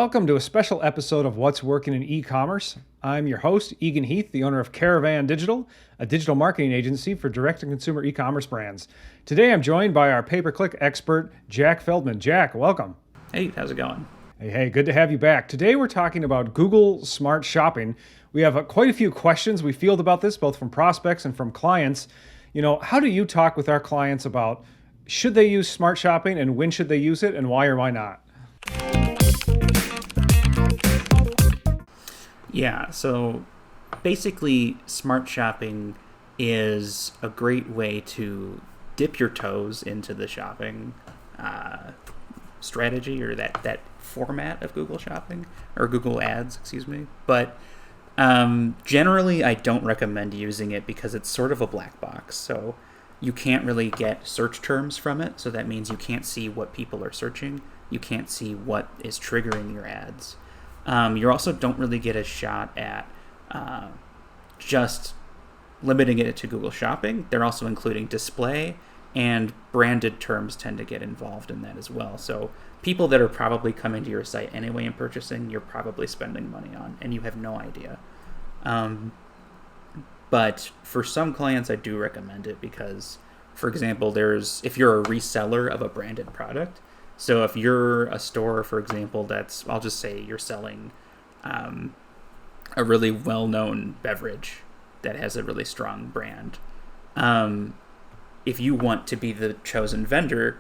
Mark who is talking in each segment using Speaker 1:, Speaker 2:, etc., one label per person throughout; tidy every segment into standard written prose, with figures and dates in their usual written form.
Speaker 1: Welcome to a special episode of What's Working in E-commerce. I'm your host, Eagan Heath, the owner of Caravan Digital, a digital marketing agency for direct-to-consumer e-commerce brands. Today I'm joined by our pay-per-click expert, Jack Feldman. Jack, welcome.
Speaker 2: Hey, how's it going?
Speaker 1: Hey, good to have you back. Today we're talking about Google Smart Shopping. We have quite a few questions we field about this, both from prospects and from clients. How do you talk with our clients about should they use Smart Shopping and when should they use it and why or why not?
Speaker 2: Yeah, so basically Smart Shopping is a great way to dip your toes into the shopping strategy or that format of Google Shopping, or Google Ads, excuse me. But generally I don't recommend using it because it's sort of a black box. So you can't really get search terms from it. So that means you can't see what people are searching. You can't see what is triggering your ads. You also don't really get a shot at just limiting it to Google Shopping. They're also including display, and branded terms tend to get involved in that as well. So people that are probably coming to your site anyway and purchasing, you're probably spending money on, and you have no idea. But for some clients, I do recommend it because, for example, if you're a reseller of a branded product, so if you're a store, for example, I'll just say you're selling a really well-known beverage that has a really strong brand. If you want to be the chosen vendor,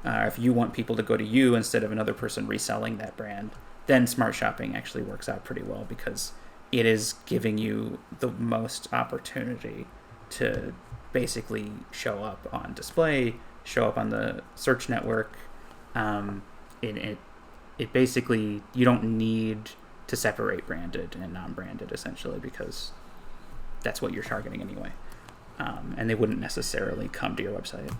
Speaker 2: if you want people to go to you instead of another person reselling that brand, then Smart Shopping actually works out pretty well because it is giving you the most opportunity to basically show up on display, show up on the search network. It basically, you don't need to separate branded and non-branded essentially because that's what you're targeting anyway. And they wouldn't necessarily come to your website.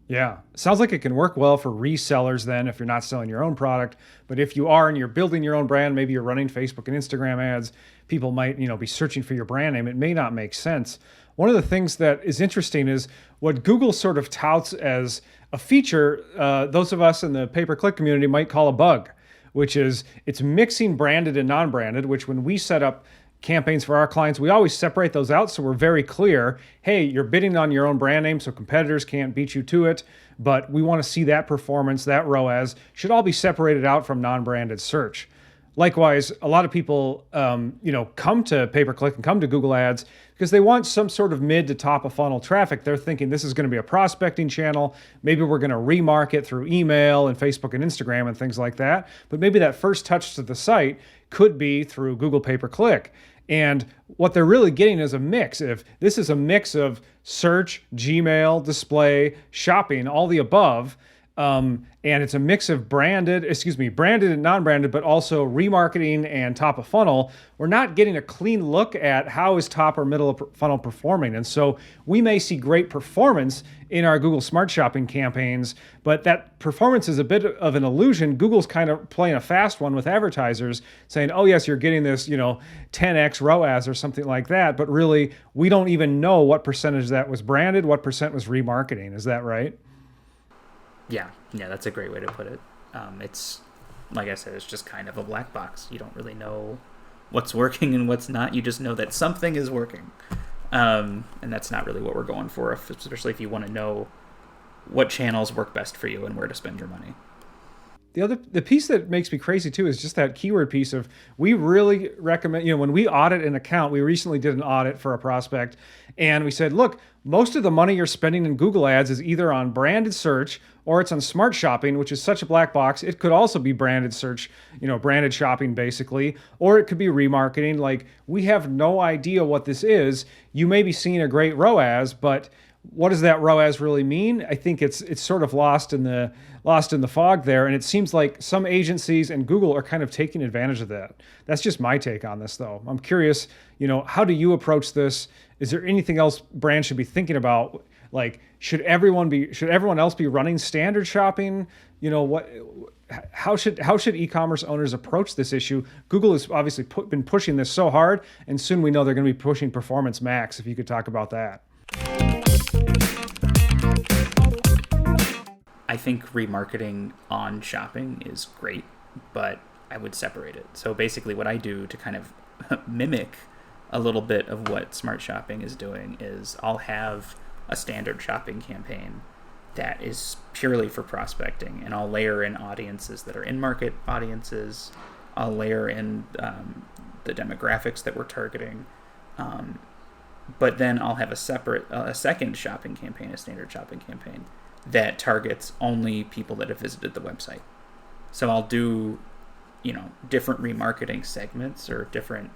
Speaker 1: Yeah, sounds like it can work well for resellers then if you're not selling your own product. But if you are and you're building your own brand, maybe you're running Facebook and Instagram ads, people might be searching for your brand name. It may not make sense. One of the things that is interesting is what Google sort of touts as a feature, those of us in the pay-per-click community might call a bug, which is it's mixing branded and non-branded, which when we set up campaigns for our clients, we always separate those out so we're very clear. Hey, you're bidding on your own brand name, so competitors can't beat you to it, but we want to see that performance, that ROAS should all be separated out from non-branded search. Likewise, a lot of people, come to pay-per-click and come to Google Ads because they want some sort of mid to top of funnel traffic. They're thinking this is going to be a prospecting channel. Maybe we're going to remarket through email and Facebook and Instagram and things like that. But maybe that first touch to the site could be through Google pay-per-click. And what they're really getting is a mix. If this is a mix of search, Gmail, display, shopping, all the above, and it's a mix of branded and non-branded, but also remarketing and top of funnel, we're not getting a clean look at how is top or middle of funnel performing. And so we may see great performance in our Google Smart Shopping campaigns, but that performance is a bit of an illusion. Google's kind of playing a fast one with advertisers saying, oh yes, you're getting this, 10x ROAS or something like that. But really, we don't even know what percentage that was branded, what percent was remarketing. Is that right?
Speaker 2: Yeah, that's a great way to put it. It's, like I said, it's just kind of a black box. You don't really know what's working and what's not. You just know that something is working. And that's not really what we're going for, especially if you want to know what channels work best for you and where to spend your money.
Speaker 1: The piece that makes me crazy too is just that keyword piece of, we really recommend, when we audit an account, we recently did an audit for a prospect and we said, look, most of the money you're spending in Google Ads is either on branded search or it's on Smart Shopping, which is such a black box. It could also be branded search, branded shopping basically, or it could be remarketing. Like, we have no idea what this is. You may be seeing a great ROAS, but what does that ROAS really mean? I think it's sort of lost in the fog there. And it seems like some agencies and Google are kind of taking advantage of that. That's just my take on this though. I'm curious, how do you approach this? Is there anything else brands should be thinking about? Like, should everyone else be running standard shopping? How should e-commerce owners approach this issue? Google has obviously been pushing this so hard, and soon we know they're going to be pushing Performance Max. If you could talk about that.
Speaker 2: I think remarketing on shopping is great, but I would separate it. So basically what I do to kind of mimic a little bit of what Smart Shopping is doing is I'll have a standard shopping campaign that is purely for prospecting, and I'll layer in audiences that are in-market audiences. I'll layer in the demographics that we're targeting. But then I'll have a second shopping campaign, a standard shopping campaign, that targets only people that have visited the website. So I'll do, different remarketing segments or different,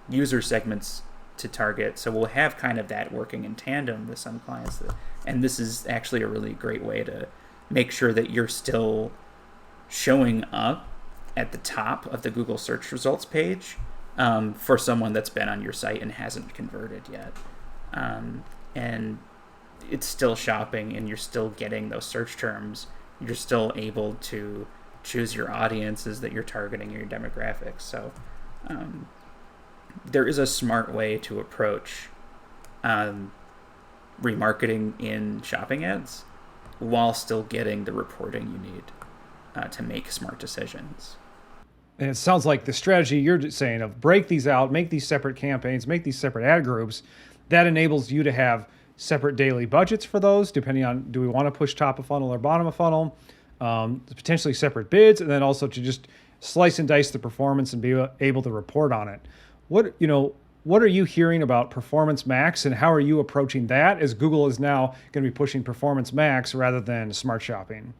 Speaker 2: user segments to target. So we'll have kind of that working in tandem with some clients. And this is actually a really great way to make sure that you're still showing up at the top of the Google search results page for someone that's been on your site and hasn't converted yet. And it's still shopping and you're still getting those search terms. You're still able to choose your audiences that you're targeting, your demographics. So there is a smart way to approach remarketing in shopping ads while still getting the reporting you need to make smart decisions.
Speaker 1: And it sounds like the strategy you're saying of break these out, make these separate campaigns, make these separate ad groups, that enables you to have separate daily budgets for those, depending on, do we want to push top of funnel or bottom of funnel, potentially separate bids, and then also to just slice and dice the performance and be able to report on it. What are you hearing about Performance Max, and how are you approaching that, as Google is now going to be pushing Performance Max rather than Smart Shopping?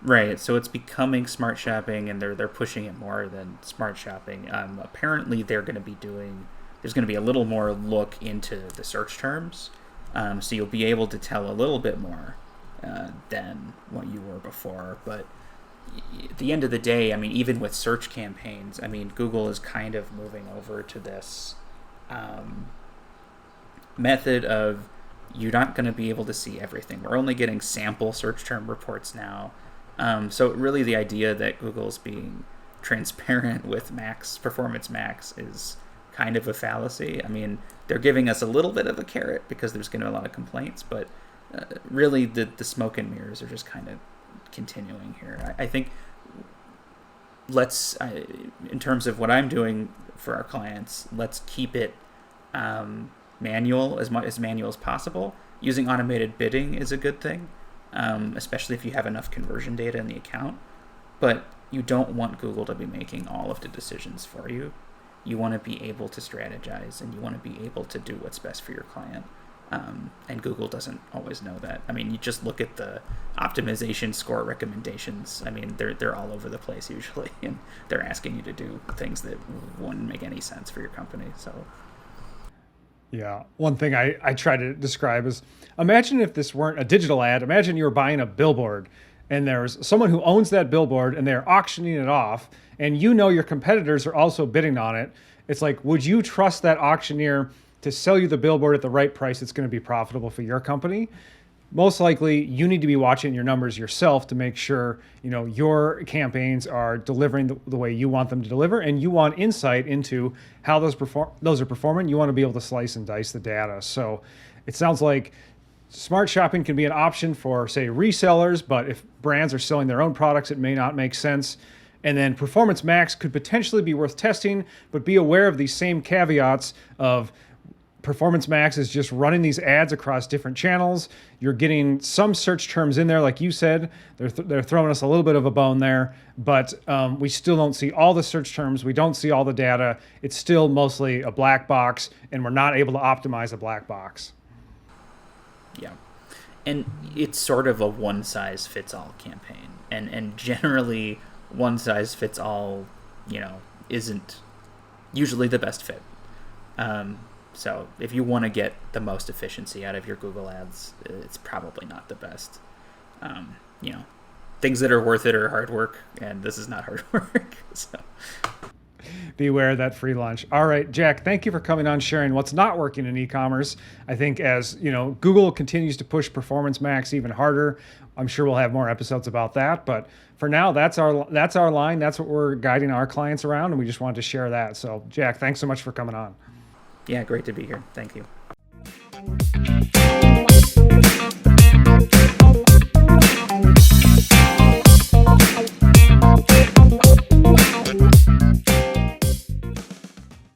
Speaker 2: Right, so it's becoming Smart Shopping, and they're pushing it more than Smart Shopping. Apparently, there's going to be a little more look into the search terms, so you'll be able to tell a little bit more than what you were before. But at the end of the day, even with search campaigns, Google is kind of moving over to this method of you're not going to be able to see everything. We're only getting sample search term reports now. So really the idea that Google's being transparent with Performance Max is kind of a fallacy. They're giving us a little bit of a carrot because there's going to be a lot of complaints, but really the smoke and mirrors are just kind of continuing here. I think in terms of what I'm doing for our clients, let's keep it manual, as manual as possible. Using automated bidding is a good thing. Especially if you have enough conversion data in the account. But you don't want Google to be making all of the decisions for you. You want to be able to strategize, and you want to be able to do what's best for your client. And Google doesn't always know that. You just look at the optimization score recommendations. They're all over the place usually, and they're asking you to do things that wouldn't make any sense for your company. So.
Speaker 1: Yeah. One thing I try to describe is, imagine if this weren't a digital ad. Imagine you were buying a billboard and there's someone who owns that billboard and they're auctioning it off, and your competitors are also bidding on it. It's like, would you trust that auctioneer to sell you the billboard at the right price that's going to be profitable for your company? Most likely you need to be watching your numbers yourself to make sure your campaigns are delivering the way you want them to deliver, and you want insight into how those are performing. You want to be able to slice and dice the data. So it sounds like Smart Shopping can be an option for, say, resellers, but if brands are selling their own products, it may not make sense. And then Performance Max could potentially be worth testing, but be aware of these same caveats of Performance Max is just running these ads across different channels. You're getting some search terms in there, like you said. They're throwing us a little bit of a bone there, but we still don't see all the search terms. We don't see all the data. It's still mostly a black box, and we're not able to optimize a black box.
Speaker 2: Yeah, and it's sort of a one-size-fits-all campaign, and generally one-size-fits-all, isn't usually the best fit. So if you want to get the most efficiency out of your Google ads, it's probably not the best. Things that are worth it are hard work, and this is not hard work. So
Speaker 1: beware of that free lunch. All right, Jack, thank you for coming on, sharing what's not working in e-commerce. I think as Google continues to push Performance Max even harder, I'm sure we'll have more episodes about that. But for now, that's our line. That's what we're guiding our clients around, and we just wanted to share that. So, Jack, thanks so much for coming on.
Speaker 2: Yeah, great to be here. Thank you.